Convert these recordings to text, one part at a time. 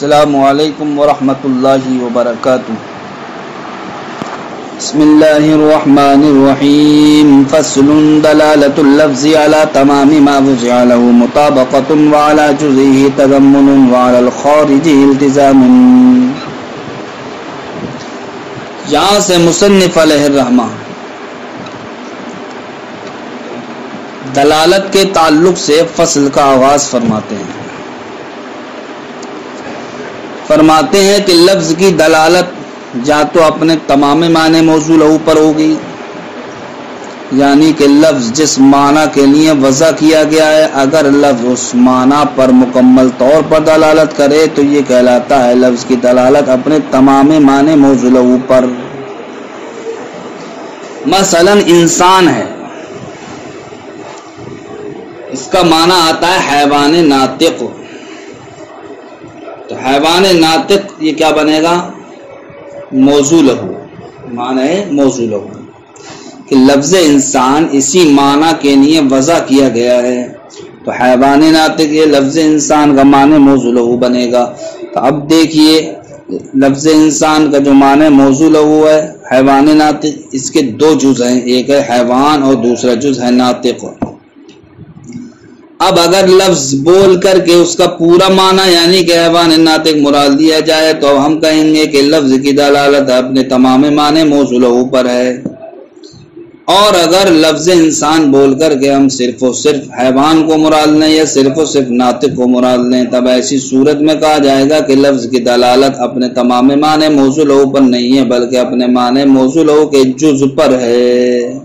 السلام علیکم ورحمۃ اللہ وبرکاتہ۔ بسم اللہ الرحمن الرحیم۔ فصل دلالة اللفظ على تمام ما وضع له مطابقة وعلى جزئه تضمن وعلى الخارج التزام۔ یہاں سے مصنف علیہ الرحمہ دلالت کے تعلق سے فصل کا آغاز فرماتے ہیں کہ لفظ کی دلالت یا تو اپنے تمام معنی موضوع لہو پر ہوگی، یعنی کہ لفظ جس معنی کے لیے وضع کیا گیا ہے اگر لفظ اس معنی پر مکمل طور پر دلالت کرے تو یہ کہلاتا ہے لفظ کی دلالت اپنے تمام معنی موضوع لہو پر۔ مثلا انسان ہے، اس کا معنی آتا ہے حیوان ناطق، تو حیوان ناطق یہ کیا بنے گا؟ موضوع لہو، معنی ہے موضوع لہو کہ لفظ انسان اسی معنی کے لیے وضع کیا گیا ہے تو حیوان ناطق یہ لفظ انسان کا معنی موضوع لہو بنے گا۔ تو اب دیکھیے لفظ انسان کا جو معنی موضوع لہو ہے حیوان ناطق، اس کے دو جز ہیں، ایک ہے حیوان اور دوسرا جز ہے ناطق۔ اب اگر لفظ بول کر کے اس کا پورا معنی یعنی کہ حیوان ناطق مراد لیا جائے تو ہم کہیں گے کہ لفظ کی دلالت اپنے تمام معنی موضوع لہو پر ہے، اور اگر لفظ انسان بول کر کے ہم صرف و صرف حیوان کو مراد لیں یا صرف و صرف ناطق کو مراد لیں تب ایسی صورت میں کہا جائے گا کہ لفظ کی دلالت اپنے تمام معنی موضوع لہو پر نہیں ہے بلکہ اپنے معنی موضوع لہو کے جز پر ہے۔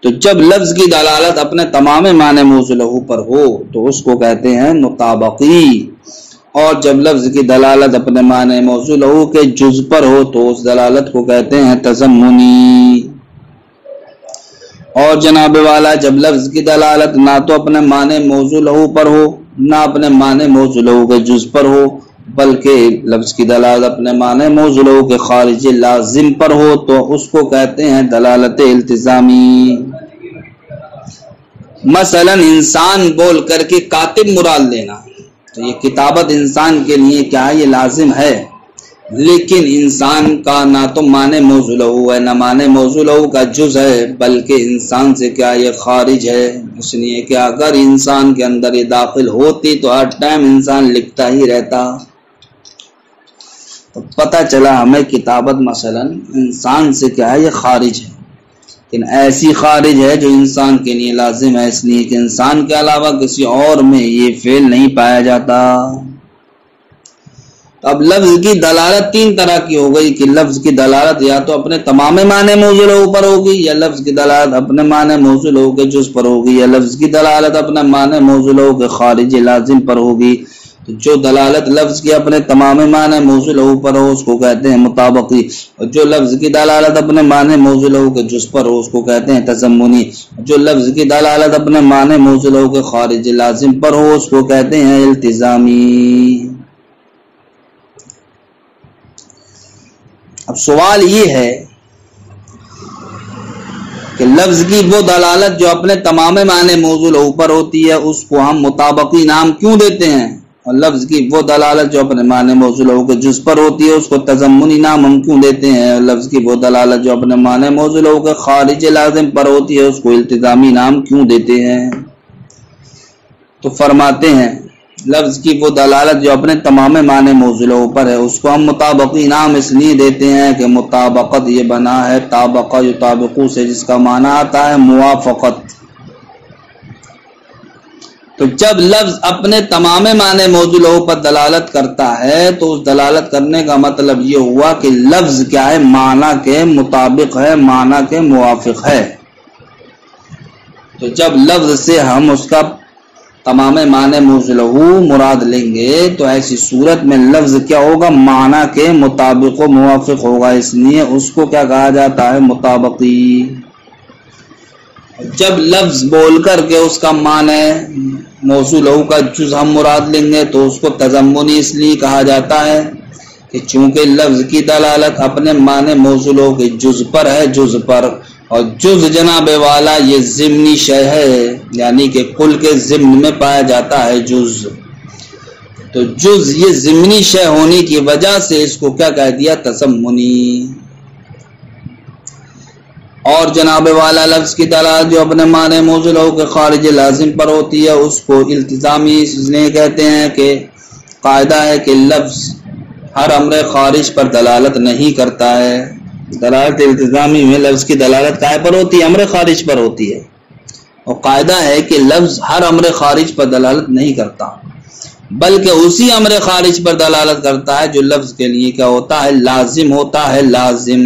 تو جب لفظ کی دلالت اپنے تمام معنی موضوع لہو پر ہو تو اس کو کہتے ہیں مطابقی، اور جب لفظ کی دلالت اپنے معنی موضوع لہو کے جز پر ہو تو اس دلالت کو کہتے ہیں تضمنی۔ اور جناب والا جب لفظ کی دلالت نہ تو اپنے معنی موضوع لہو پر ہو نہ اپنے معنی موضوع لہو کے جز پر ہو بلکہ لفظ کی دلالت اپنے معنی موضوع لہو کے خارج لازم پر ہو تو اس کو کہتے ہیں دلالت التزامی۔ مثلا انسان بول کر کے کاتب مراد لینا، تو یہ کتابت انسان کے لیے کیا ہے؟ یہ لازم ہے، لیکن انسان کا نہ تو معنی موضوع لہو ہے نہ معنی موضوع لہو کا جز ہے بلکہ انسان سے کیا یہ خارج ہے، اس لیے کہ اگر انسان کے اندر یہ داخل ہوتی تو ہر ٹائم انسان لکھتا ہی رہتا۔ تو پتہ چلا ہمیں کتابت مثلا انسان سے کیا ہے یہ خارج ہے، لیکن ایسی خارج ہے جو انسان کے لیے لازم ہے، اس لیے کہ انسان کے علاوہ کسی اور میں یہ فعل نہیں پایا جاتا۔ اب لفظ کی دلالت تین طرح کی ہو گئی کہ لفظ کی دلالت یا تو اپنے تمام معنی موضوع لہو پر ہوگی یا لفظ کی دلالت اپنے معنی موضوع لہو کے جز پر ہوگی یا لفظ کی دلالت اپنے معنی موضوع لہو کے خارج لازم پر ہوگی۔ تو جو دلالت لفظ کی اپنے تمام معنی موضوع لہو پر ہو اس کو کہتے ہیں مطابقی، اور جو لفظ کی دلالت اپنے معنی موضوع لہو کے جز پر ہو اس کو کہتے ہیں تضمنی، جو لفظ کی دلالت اپنے معنی موضوع لہو کے خارج لازم پر ہو اس کو کہتے ہیں التزامی۔ اب سوال یہ ہے کہ لفظ کی وہ دلالت جو اپنے تمام معنی موضوع لہو پر ہوتی ہے اس کو ہم مطابقی نام کیوں دیتے ہیں، اور لفظ کی وہ دلالت جو اپنے معنی موضوع لہو کے جز پر ہوتی ہے اس کو تضمنی نام ہم کیوں دیتے ہیں، اور لفظ کی وہ دلالت جو اپنے معنی موضوع لہو کے خارج لازم پر ہوتی ہے اس کو التزامی نام کیوں دیتے ہیں؟ تو فرماتے ہیں لفظ کی وہ دلالت جو اپنے تمام معنی موضوع لہو پر ہے اس کو ہم مطابقی نام اس لیے دیتے ہیں کہ مطابقت یہ بنا ہے طابقہ یطابقو سے جس کا معنی آتا ہے موافقت۔ تو جب لفظ اپنے تمام معنی موضوع لہو پر دلالت کرتا ہے تو اس دلالت کرنے کا مطلب یہ ہوا کہ لفظ کیا ہے؟ معنی کے مطابق ہے، معنی کے موافق ہے۔ تو جب لفظ سے ہم اس کا تمام معنی موضوع لہو مراد لیں گے تو ایسی صورت میں لفظ کیا ہوگا؟ معنی کے مطابق و موافق ہوگا، اس لیے اس کو کیا کہا جاتا ہے؟ مطابقی۔ جب لفظ بول کر کے اس کا معنی موضوع لہو کا جز ہم مراد لیں گے تو اس کو تضمنی اس لیے کہا جاتا ہے کہ چونکہ لفظ کی دلالت اپنے معنی موضوع لہو کے جز پر ہے، جز پر، اور جز جناب والا یہ ضمنی شے ہے، یعنی کہ کل کے ضمن میں پایا جاتا ہے جز۔ تو جز یہ ضمنی شے ہونے کی وجہ سے اس کو کیا کہہ دیا؟ تضمنی۔ اور جناب والا لفظ کی دلالت جو اپنے معنی موصول ہو کے خارج لازم پر ہوتی ہے اس کو التزامی اس لیے کہتے ہیں کہ قاعدہ ہے کہ لفظ ہر امر خارج پر دلالت نہیں کرتا ہے۔ دلالت التزامی میں لفظ کی دلالت کائے پر ہوتی ہے؟ امر خارج پر ہوتی ہے، اور قاعدہ ہے کہ لفظ ہر امر خارج پر دلالت نہیں کرتا بلکہ اسی امر خارج پر دلالت کرتا ہے جو لفظ کے لیے کیا ہوتا ہے؟ لازم ہوتا ہے، لازم۔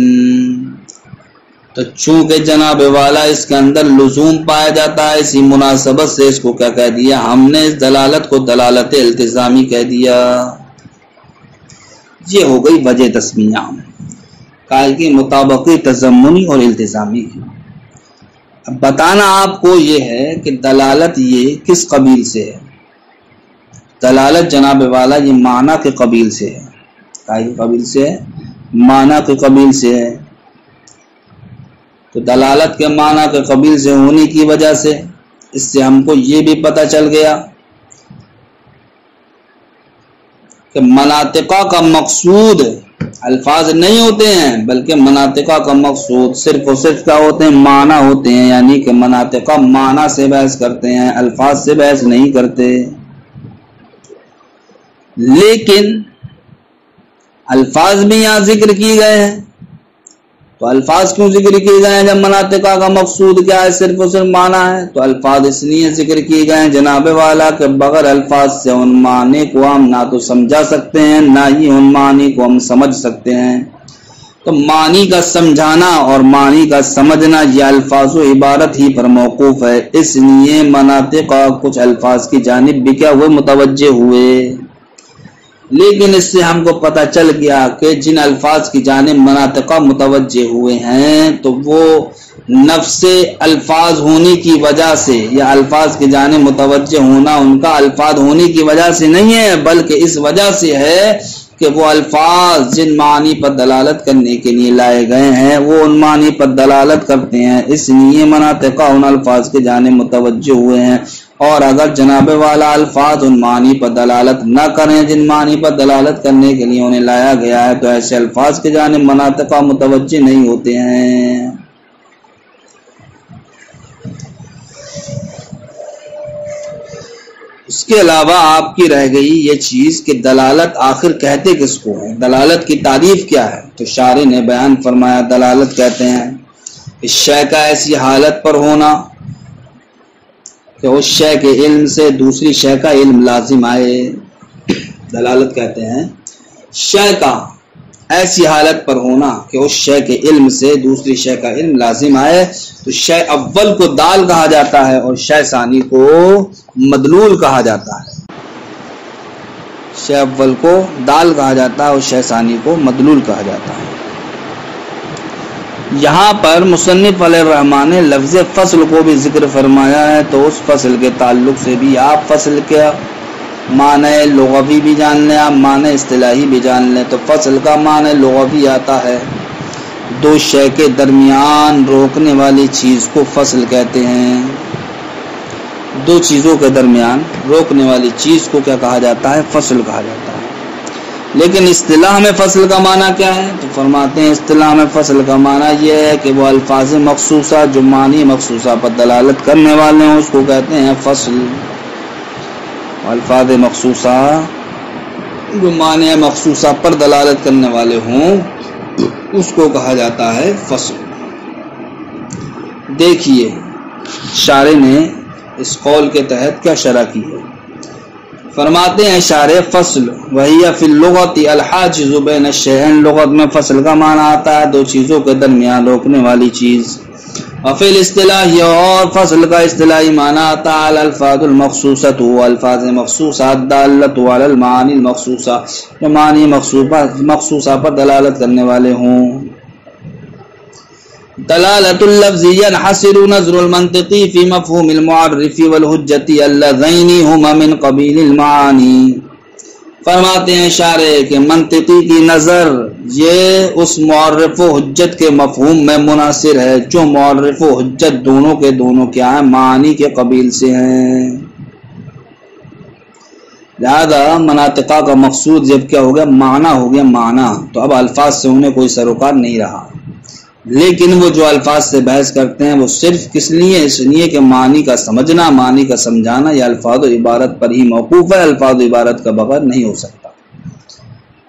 تو چونکہ جناب والا اس کے اندر لزوم پایا جاتا ہے، اسی مناسبت سے اس کو کیا کہہ دیا ہم نے؟ اس دلالت کو دلالت التزامی کہہ دیا۔ یہ ہو گئی وجہ تسمیہ قائل کی مطابقی تضمنی اور التزامی کی۔ اب بتانا آپ کو یہ ہے کہ دلالت یہ کس قبیل سے ہے؟ دلالت جناب والا یہ معنی کے قبیل سے ہے۔ قائل قبیل سے ہے، معنی کے قبیل سے ہے۔ تو دلالت کے معنی کے قبیل سے ہونے کی وجہ سے اس سے ہم کو یہ بھی پتہ چل گیا کہ مناطقہ کا مقصود الفاظ نہیں ہوتے ہیں بلکہ مناطقہ کا مقصود صرف اور صرف کیا ہوتے ہیں؟ معنی ہوتے ہیں، یعنی کہ مناطقہ معنی سے بحث کرتے ہیں، الفاظ سے بحث نہیں کرتے۔ لیکن الفاظ بھی یہاں ذکر کیے گئے ہیں، تو الفاظ کیوں ذکر کیے گئے ہیں جب مناطقہ کا مقصود کیا ہے؟ صرف اور صرف معنی ہے۔ تو الفاظ اس لیے ذکر کیے گئے ہیں جناب والا کہ بغیر الفاظ سے ان معنی کو ہم نہ تو سمجھا سکتے ہیں نہ ہی ان معنی کو ہم سمجھ سکتے ہیں۔ تو معنی کا سمجھانا اور معنی کا سمجھنا یہ الفاظ و عبارت ہی پر موقوف ہے، اس لیے مناطقہ کچھ الفاظ کی جانب بھی کیا ہوئے؟ متوجہ ہوئے۔ لیکن اس سے ہم کو پتہ چل گیا کہ جن الفاظ کی جانب مناطقہ متوجہ ہوئے ہیں تو وہ نفس الفاظ ہونے کی وجہ سے یا الفاظ کی جانب متوجہ ہونا ان کا الفاظ ہونے کی وجہ سے نہیں ہے بلکہ اس وجہ سے ہے کہ وہ الفاظ جن معنی پر دلالت کرنے کے لیے لائے گئے ہیں وہ ان معنی پر دلالت کرتے ہیں، اس لیے مناطقہ ان الفاظ کی جانب متوجہ ہوئے ہیں۔ اور اگر جناب والا الفاظ ان معنی پر دلالت نہ کریں جن معنی پر دلالت کرنے کے لیے انہیں لایا گیا ہے تو ایسے الفاظ کی جانب مناطقہ متوجہ نہیں ہوتے ہیں۔ اس کے علاوہ آپ کی رہ گئی یہ چیز کہ دلالت آخر کہتے کس کو ہے؟ دلالت کی تعریف کیا ہے؟ تو شارح نے بیان فرمایا دلالت کہتے ہیں اس شے کا ایسی حالت پر ہونا کہ اس شے کے علم سے دوسری شے کا علم لازم آئے۔ دلالت کہتے ہیں شے کا ایسی حالت پر ہونا کہ اس شے کے علم سے دوسری شے کا علم لازم آئے۔ تو شے اول کو دال کہا جاتا ہے اور شے ثانی کو مدلول کہا جاتا ہے۔ شے اول کو دال کہا جاتا ہے اور شے ثانی کو مدلول کہا جاتا ہے۔ یہاں پر مصنف علیہ الرحمٰن نے لفظ فصل کو بھی ذکر فرمایا ہے، تو اس فصل کے تعلق سے بھی آپ فصل کے معنی لغوی بھی جان لیں، آپ معنی اصطلاحی بھی جان لیں۔ تو فصل کا معنی لغوی آتا ہے دو شے کے درمیان روکنے والی چیز کو فصل کہتے ہیں۔ دو چیزوں کے درمیان روکنے والی چیز کو کیا کہا جاتا ہے؟ فصل کہا جاتا ہے۔ لیکن اصطلاح میں فصل کا معنی کیا ہے؟ تو فرماتے ہیں اصطلاح میں فصل کا معنی یہ ہے کہ وہ الفاظ مخصوصہ جو معنی مخصوصہ پر دلالت کرنے والے ہیں اس کو کہتے ہیں فصل۔ الفاظ مخصوصہ جو معنی مخصوصہ پر دلالت کرنے والے ہوں اس کو کہا جاتا ہے فصل۔ دیکھیے شارح نے اس قول کے تحت کیا شرح کی ہے، فرماتے ہیں شارح فصل وہی فی اللغت الحاجز بین الشیئین، لغت میں فصل کا معنی آتا ہے دو چیزوں کے درمیان روکنے والی چیز۔ وفی الاصطلاح اور فصل کا اصطلاحی معنی آتا ہے الفاظ المخصوصۃ، الفاظ مخصوصات دالۃ علی المعانی المخصوصہ جو معنی مخصوصہ پر دلالت کرنے والے ہوں۔ دلالت اللفظ ينحصر نظر المنطقی فی مفہوم المعرف والحجۃ اللذین ہما من قبیل المعانی۔ فرماتے ہیں شارح کہ منطقی کی نظر یہ اس معرف و حجت کے مفہوم میں مناصر ہے جو معرف و حجت دونوں کے دونوں کیا ہیں؟ معانی کے قبیل سے ہیں۔ لہذا مناطقہ کا مقصود جب کیا ہو گیا؟ معنی ہو گیا، معنی. تو اب الفاظ سے انہیں کوئی سروکار نہیں رہا. لیکن وہ جو الفاظ سے بحث کرتے ہیں وہ صرف کس لیے؟ اس لیے کہ معنی کا سمجھنا، معنی کا سمجھانا یہ الفاظ و عبارت پر ہی موقوف ہے، الفاظ و عبارت کا بغیر نہیں ہو سکتا.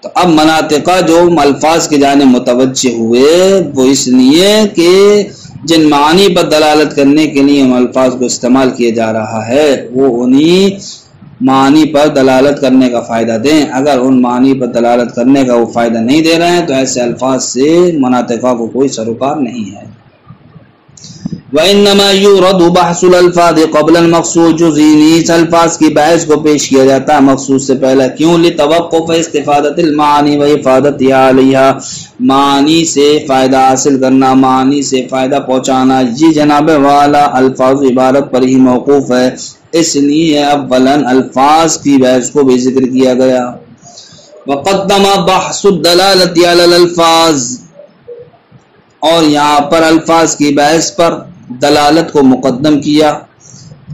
تو اب مناطقہ جو الفاظ کی جانب متوجہ ہوئے وہ اس لیے کہ جن معنی پر دلالت کرنے کے لیے ہم الفاظ کو استعمال کیا جا رہا ہے وہ انہی معنی پر دلالت کرنے کا فائدہ دیں. اگر ان معنی پر دلالت کرنے کا وہ فائدہ نہیں دے رہے ہیں تو ایسے الفاظ سے مناطقہ کو کوئی سروکار نہیں ہے. وَإِنَّمَا يُرَدُ بَحْثُ الْأَلْفَاظِ قَبْلَ الْمَقْصُودِ جُزِينِ الفاظ کی بحث کو پیش کیا جاتا ہے مقصود سے پہلے. کیوں؟ لِتَوَقُّفِ اسْتِفَادَةِ الْمَعَانِي وَإِفَادَتِهَا عَلَيْهَا، معنی سے فائدہ حاصل کرنا، معنی سے فائدہ پہنچانا یہ جناب والا الفاظ و عبارت پر ہی موقوف ہے. اس لیے اولاً الفاظ کی بحث کو بھی ذکر کیا گیا. وَقَدَّمَ بَحْثُ الدَّلَالَةِ عَلَى الْأَلْفَاظِ، اور یہاں پر الفاظ کی بحث پر دلالت کو مقدم کیا.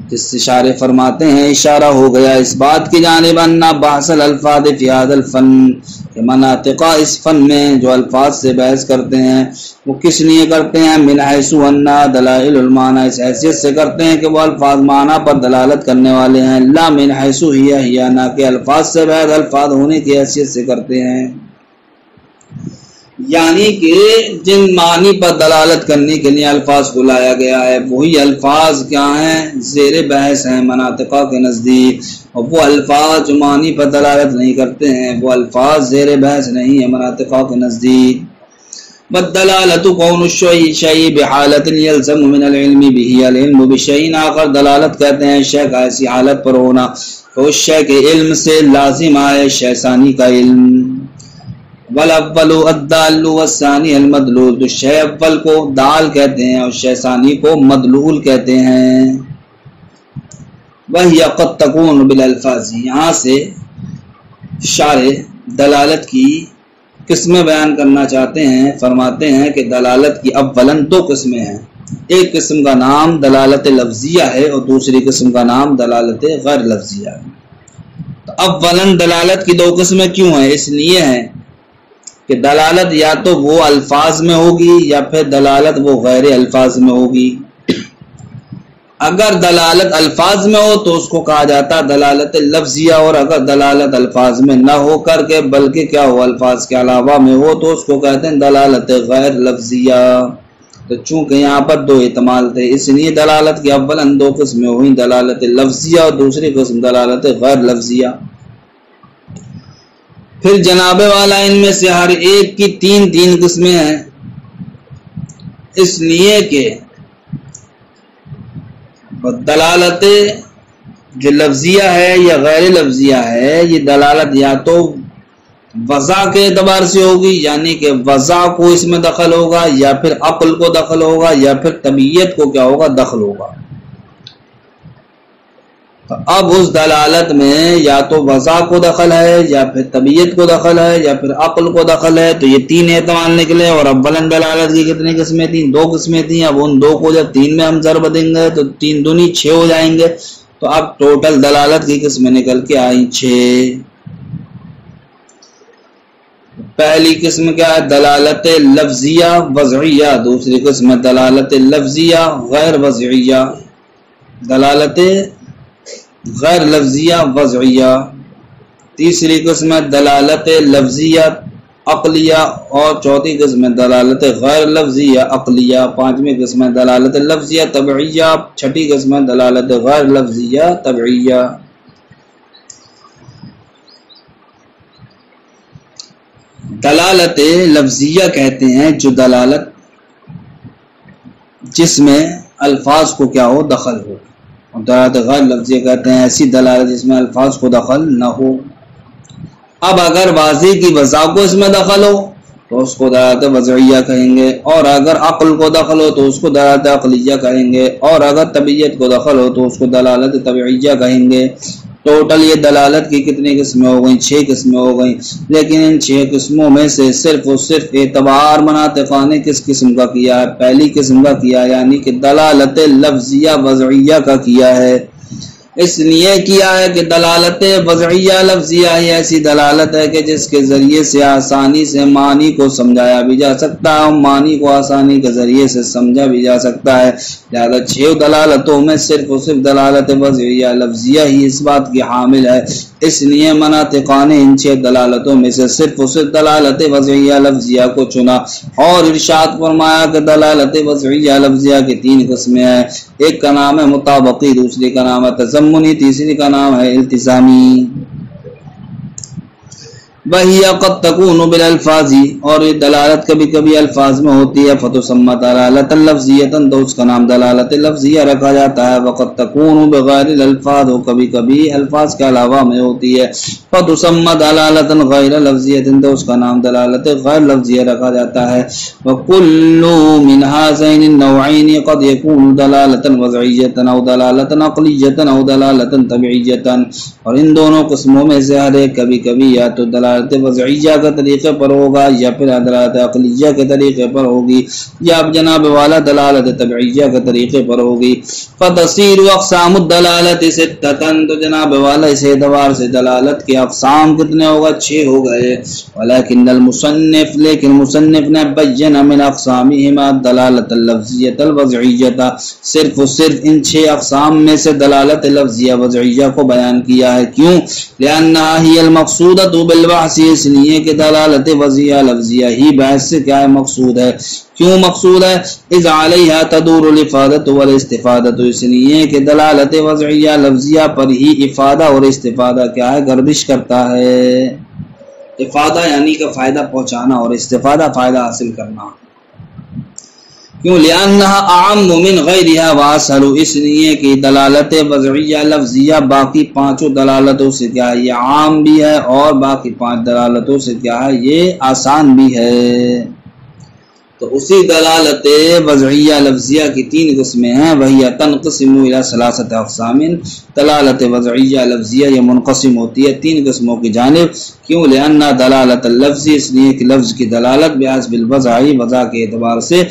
جس سے اشارے فرماتے ہیں اشارہ ہو گیا اس بات کی جانب انا بحث الالفاظ فی هذا الفن، کہ مناطقہ اس فن میں جو الفاظ سے بحث کرتے ہیں وہ کس لیے کرتے ہیں؟ من حیث انا دلائل المعنی، اس حیثیت سے کرتے ہیں کہ وہ الفاظ معنی پر دلالت کرنے والے ہیں. لا من حیث ہی، نہ کہ الفاظ سے بحث الفاظ ہونے کی حیثیت سے کرتے ہیں. یعنی کہ جن معنی پر دلالت کرنے کے لیے الفاظ کو لایا گیا ہے وہی الفاظ کیا ہیں؟ زیر بحث ہیں مناطقہ کے نزدیک. اور وہ الفاظ جو معنی پر دلالت نہیں کرتے ہیں وہ الفاظ زیر بحث نہیں ہیں مناطقہ کے نزدیک. والدلالت کون الشیء بحالت یلزم من العلم به العلم بشیء آخر، دلالت کہتے ہیں شے کا ایسی حالت پر ہونا تو اس شے کے علم سے لازم آئے شے ثانی کا علم. والاول الدال والثانی المدلول، تو شے اول کو دال کہتے ہیں اور شے ثانی کو مدلول کہتے ہیں. وہی قد تکون بالالفاظ، یہاں سے شارح دلالت کی قسمیں بیان کرنا چاہتے ہیں. فرماتے ہیں کہ دلالت کی اولاً دو قسمیں ہیں. ایک قسم کا نام دلالت لفظیہ ہے اور دوسری قسم کا نام دلالت غیر لفظیہ ہے. تو اولاً دلالت کی دو قسمیں کیوں ہیں؟ اس لیے ہیں کہ دلالت یا تو وہ الفاظ میں ہوگی یا پھر دلالت وہ غیر الفاظ میں ہوگی. اگر دلالت الفاظ میں ہو تو اس کو کہا جاتا ہے دلالت لفظیہ، اور اگر دلالت الفاظ میں نہ ہو کر کے بلکہ کیا ہو الفاظ کے علاوہ میں ہو تو اس کو کہتے ہیں دلالت غیر لفظیہ. تو چونکہ یہاں پر دو احتمال تھے اس لیے دلالت کی اولاً دو قسمیں ہوئیں، دلالت لفظیہ اور دوسری قسم دلالت غیر لفظیہ. پھر جناب والا ان میں سے ہر ایک کی تین قسمیں ہیں. اس لیے کہ دلالت جو لفظیہ ہے یا غیر لفظیہ ہے یہ دلالت یا تو وضع کے اعتبار سے ہوگی یعنی کہ وضع کو اس میں دخل ہوگا، یا پھر عقل کو دخل ہوگا، یا پھر طبیعت کو کیا ہوگا؟ دخل ہوگا. تو اب اس دلالت میں یا تو وضع کو دخل ہے یا پھر طبیعت کو دخل ہے یا پھر عقل کو دخل ہے. تو یہ تین احتمال نکلے. اور اولاً دلالت کی کتنی قسمیں تھیں؟ دو قسمیں تھیں. اب ان دو کو جب تین میں ہم ضرب دیں گے تو تین دونی 6 ہو جائیں گے. تو اب ٹوٹل دلالت کی قسمیں نکل کے آئیں 6. پہلی قسم کیا ہے؟ دلالت لفظیہ وضعیہ. دوسری قسم ہے دلالت لفظیہ غیر وضعیہ. دلالت غیر لفظیہ وضعیہ. تیسری قسم ہے دلالت لفظیہ عقلیہ، اور چوتھی قسم ہے دلالت غیر لفظیہ عقلیہ. پانچویں قسم ہے دلالت لفظیہ طبعیہ. چھٹی قسم ہے دلالت غیر لفظیہ طبعیہ. دلالت لفظیہ کہتے ہیں جو دلالت جس میں الفاظ کو کیا ہو؟ دخل ہو. اور دلالت غیر لفظیہ کہتے ہیں ایسی دلالت جس میں الفاظ کو دخل نہ ہو. اب اگر واضح کی وضع کو اس میں دخل ہو تو اس کو دلالت وضعیہ کہیں گے، اور اگر عقل کو دخل ہو تو اس کو دلالت عقلیہ کہیں گے، اور اگر طبیعت کو دخل ہو تو اس کو دلالت طبعیہ کہیں گے. ٹوٹل یہ دلالت کی کتنی قسمیں ہو گئیں؟ 6 قسمیں ہو گئیں. لیکن ان 6 قسموں میں سے صرف اور صرف اعتبار مناطقہ نے کس قسم کا کیا ہے؟ پہلی قسم کا کیا، یعنی کہ دلالت لفظیہ وضعیہ کا کیا ہے. اس لیے کیا ہے کہ دلالت وضعیہ لفظیہ ہی ایسی دلالت ہے کہ جس کے ذریعے سے آسانی سے معنی کو سمجھایا بھی جا سکتا ہے اور معنی کو آسانی کے ذریعے سے سمجھا بھی جا سکتا ہے۔ لہذا 6 دلالتوں میں صرف اور صرف دلالت وضعیہ لفظیہ ہی اس بات کی حامل ہے، اس لیے مناطقان نے ان 6 دلالتوں میں سے صرف اور صرف دلالت وضعیہ لفظیہ کو چنا اور ارشاد فرمایا کہ دلالت وضعیہ لفظیہ کی 3 قسمیں ہیں، ایک کا نام ہے مطابقی، دوسری کا نام ہے تضمنی، تیسری کا نام ہے التزامی۔ وہی قد تکون بالالفاظ، اور یہ دلالت کبھی کبھی الفاظ میں ہوتی ہے، فتسمى دلالت لفظیۃ، تو اس کا نام دلالت لفظیہ رکھا جاتا ہے۔ وقد تکون بغیر الالفاظ، اور کبھی کبھی الفاظ کے علاوہ میں ہوتی ہے، فتسمى دلالت غیر لفظیۃ، تو اس کا نام دلالت غیر لفظیہ رکھا جاتا ہے۔ وكل من هذين النوعين قد يكون دلالة وضعية او دلالة عقلية او دلالة طبيعية، اور ان دونوں قسموں میں سے ہر ایک کبھی کبھی یا تو دلالت وضعیہ کے طریقے پر ہوگا یا پھر دلالت عقلیہ کے طریقے پر ہوگی یا جناب والا دلالت طبیعیہ کے طریقے پر ہوگی۔ فتصیر اقسام الدلالت ستۃ، تو جناب والا اس اعتبار سے دلالت کے اقسام کتنے ہوگا؟ 6 ہو گئے۔ ولكن المصنف، لیکن مصنف نے بیان من اقسامهما الدلالت اللفظیۃ الوضعیہ، صرف و صرف ان 6 اقسام میں سے دلالت لفظیہ وضعیہ کو بیان کیا ہے۔ کیوں؟ لأنها هي المقصودۃ بالبحث، اس لیے کہ دلالت وضعیہ لفظیہ ہی بحث سے کیا ہے؟ مقصود ہے۔ کیوں مقصود ہے؟ اذ علیہا تدور الافادۃ والاستفادۃ، اس لیے کہ دلالت وضعیہ لفظیہ پر ہی افادہ اور استفادہ کیا ہے؟ گردش کرتا ہے۔ افادہ یعنی کہ فائدہ پہنچانا اور استفادہ فائدہ حاصل کرنا۔ کیوں؟ لأنها اعم من غیرها واسهل، اس لیے کہ دلالت وضعیہ لفظیہ باقی 5 دلالتوں سے کیا ہے؟ یہ عام بھی ہے اور باقی 5 دلالتوں سے کیا ہے؟ یہ آسان بھی ہے۔ تو اسی دلالت وضعیہ لفظیہ کی 3 قسمیں ہیں، وہی تنقسم الى 3 اقسام، دلالت وضعیہ لفظیہ یہ منقسم ہوتی ہے 3 قسموں کی جانب۔ کیوں؟ لأن دلالت اللفظ، اس لیے کہ لفظ کی دلالت بحسب الوضع، وضع کے اعتبار سے،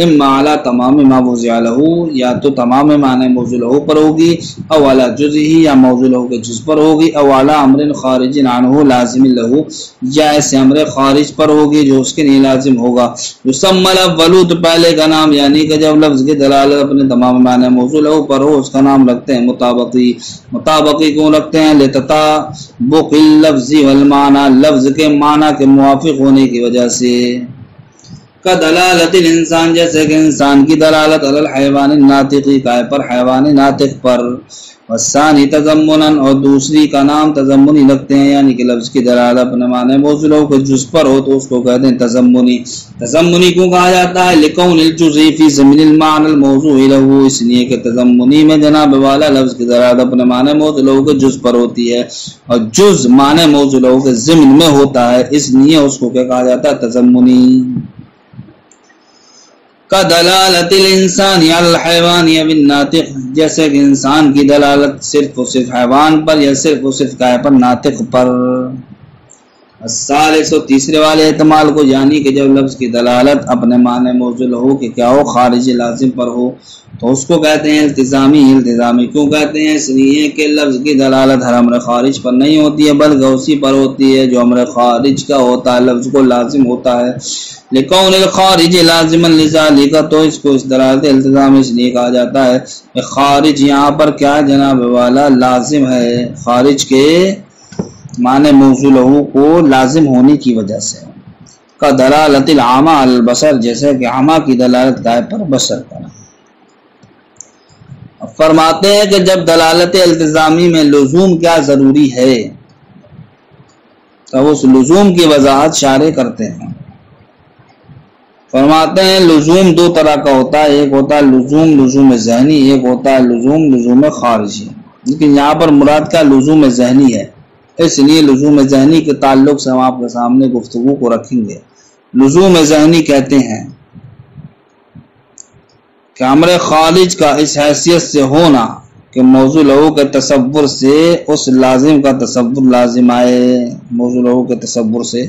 اما علی تمام ما وضع له، یا تو تمام معنی موضوع له پر ہوگی، او علی جزئه، یا موضوع له کے جز پر ہوگی، او علی امر خارج عنہ لازم له، یا ایسے امر خارج پر ہوگی جو اس کے لیے لازم ہوگا۔ یسمى الاول، تو پہلے کا نام یعنی کہ جب لفظ کی دلالت اپنے تمام معنی موضوع له پر ہو، اس کا نام رکھتے ہیں مطابقی۔ مطابقی کیوں رکھتے ہیں؟ لتطابق اللفظ والمعنی، لفظ کے معنی کے موافق ہونے کی وجہ سے۔ کا دلالت الانسان، جیسے کہ انسان کی دلالت علی الحیوان الناطق، گائے پر، حیوان ناطق پر۔ والثانی تضمنا، اور دوسری کا نام تضمنی رکھتے ہیں، یعنی کہ لفظ کی دلالت اپنے معنی موضوع له کے جز پر ہو تو اس کو کہتے ہیں تضمنی۔ تضمنی کیوں کہا جاتا ہے؟ لکون الجزء فی ضمن المعنى الموضوع له، اس لیے کہ تضمنی میں جناب والا لفظ کی دلالت اپنے معنی موضوع له کے جز پر ہوتی ہے، اور جز معنی موضوع له کے ضمن میں ہوتا ہے، اس لیے اس کو کیا کہا جاتا ہے؟ تضمنی۔ کا دلالت الانسان علی الحیوان یا بالناطق، جیسے کہ انسان کی دلالت صرف و صرف حیوان پر یا صرف و صرف گائے پر، ناطق پر۔ الثالث، تیسرے والے احتمال کو، یعنی کہ جب لفظ کی دلالت اپنے معنی موضوع له کہ کیا ہو؟ خارج لازم پر ہو، تو اس کو کہتے ہیں التزامی۔ التزامی کیوں کہتے ہیں؟ اس لیے کہ لفظ کی دلالت ہر امر خارج پر نہیں ہوتی ہے بلکہ اسی پر ہوتی ہے جو امر خارج کا ہوتا ہے، لفظ کو لازم ہوتا ہے۔ لکون الخارج لازما لذالک، تو اس کو اس دلالت التزام اس لیے کہا جاتا ہے کہ خارج یہاں پر کیا جناب والا؟ لازم ہے، خارج کے معنی موضوع له کو لازم ہونے کی وجہ سے۔ کا دلالت العامہ علی البصر، جیسے کہ عامہ کی دلالت گائے پر، بصر پر۔ فرماتے ہیں کہ جب دلالت التزامی میں لزوم کیا ضروری ہے تو اس لزوم کی وضاحت شارح کرتے ہیں۔ فرماتے ہیں لزوم 2 طرح کا ہوتا ہے، ایک ہوتا ہے لزوم ذہنی، ایک ہوتا ہے لزوم خارجی۔ لیکن یہاں پر مراد کا لزوم ذہنی ہے، اس لیے لزوم ذہنی کے تعلق سے ہم آپ کے سامنے گفتگو کو رکھیں گے۔ لزوم ذہنی کہتے ہیں کہ امر خارج کا اس حیثیت سے ہونا کہ موضوع له کے تصور سے اس لازم کا تصور لازم آئے، موضوع له کے تصور سے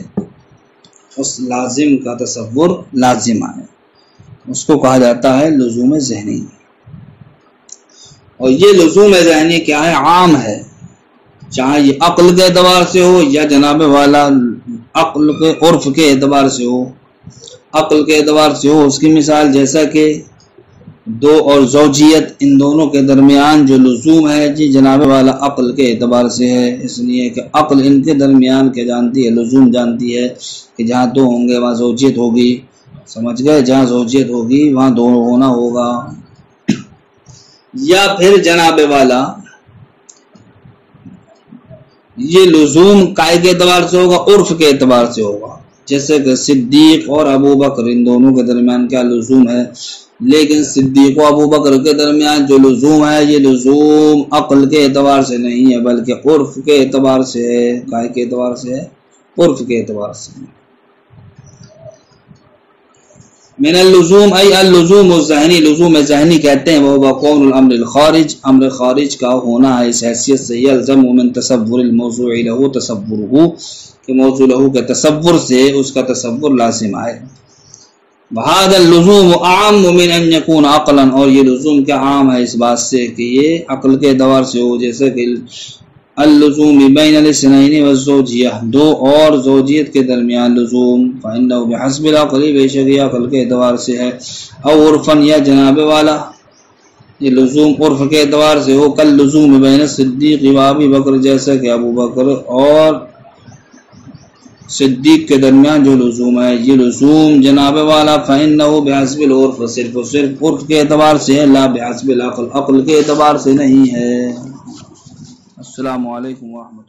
اس لازم کا تصور لازم آئے، اس کو کہا جاتا ہے لزوم ذہنی۔ اور یہ لزوم ذہنی کیا ہے؟ عام ہے، چاہے یہ عقل کے اعتبار سے ہو یا جناب والا عقل کے عرف کے اعتبار سے ہو۔ عقل کے اعتبار سے ہو، اس کی مثال جیسا کہ دو اور زوجیت، ان دونوں کے درمیان جو لزوم ہے جی جناب والا عقل کے اعتبار سے ہے، اس لیے کہ عقل ان کے درمیان کیا جانتی ہے؟ لزوم جانتی ہے کہ جہاں دو ہوں گے وہاں زوجیت ہوگی، سمجھ گئے؟ جہاں زوجیت ہوگی وہاں دو ہونا ہوگا۔ یا پھر جناب والا یہ لزوم کائے کے اعتبار سے ہوگا؟ عرف کے اعتبار سے ہوگا، جیسے کہ صدیق اور ابو بکر ان دونوں کے درمیان کیا لزوم ہے، لیکن صدیق و ابو بکر کے درمیان جو لزوم ہے یہ لزوم عقل کے اعتبار سے نہیں ہے بلکہ عرف کے اعتبار سے ہے۔ کائے کے اعتبار سے ہے؟ عرف کے اعتبار سے۔ من اللزوم ای اللزوم الذہنی، لزوم ذہنی کہتے ہیں وہ کون الامر الخارج، امر خارج کا ہونا ہے اس حیثیت سے، یلزم من تصور الموضوع له تصورہ، کہ موضوع له کے تصور سے اس کا تصور لازم آئے۔ وهذا اللزوم اعم من ان يكون عقلا، اور یہ لزوم کیا عام ہے اس بات سے کہ یہ عقل کے اعتبار سے ہو، جیسے کہ اللزوم بین الاثنین والزوجیہ، دو اور زوجیت کے درمیان لزوم، فإنه بحسب العقل، بے شک یہ عقل کے اعتبار سے ہے، او عرفا یا جناب والا یہ لزوم عرف کے اعتبار سے ہو، کل لزوم بین الصدیق و ابی بکر، جیسا کہ ابو بکر اور صدیق کے درمیان جو لزوم ہے یہ لزوم جناب والا فإنه بحسب العرف، صرف و صرف عرف کے اعتبار سے ہے، لا بحسب العقل، عقل کے اعتبار سے نہیں ہے۔ السلام علیکم ورحمۃ اللہ۔